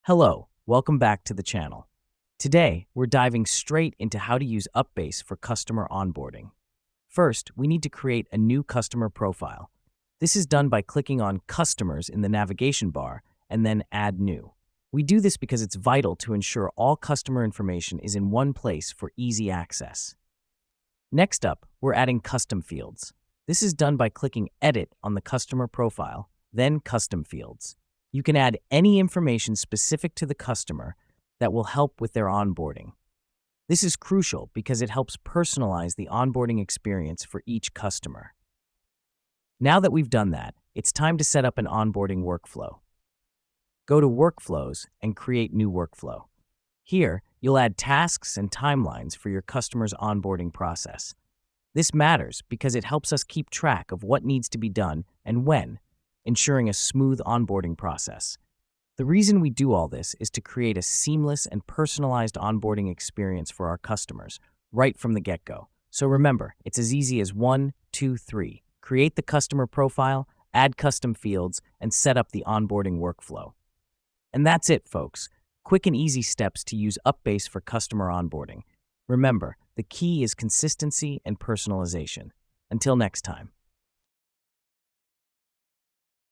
Hello, welcome back to the channel. Today, we're diving straight into how to use UpBase for customer onboarding. First, we need to create a new customer profile. This is done by clicking on Customers in the navigation bar and then Add New. We do this because it's vital to ensure all customer information is in one place for easy access. Next up, we're adding custom fields. This is done by clicking Edit on the customer profile, then Custom Fields. You can add any information specific to the customer that will help with their onboarding. This is crucial because it helps personalize the onboarding experience for each customer. Now that we've done that, it's time to set up an onboarding workflow. Go to Workflows and create new workflow. Here, you'll add tasks and timelines for your customer's onboarding process. This matters because it helps us keep track of what needs to be done and when, ensuring a smooth onboarding process. The reason we do all this is to create a seamless and personalized onboarding experience for our customers right from the get-go. So remember, it's as easy as 1, 2, 3. Create the customer profile, add custom fields, and set up the onboarding workflow. And that's it, folks. Quick and easy steps to use UpBase for customer onboarding. Remember, the key is consistency and personalization. Until next time.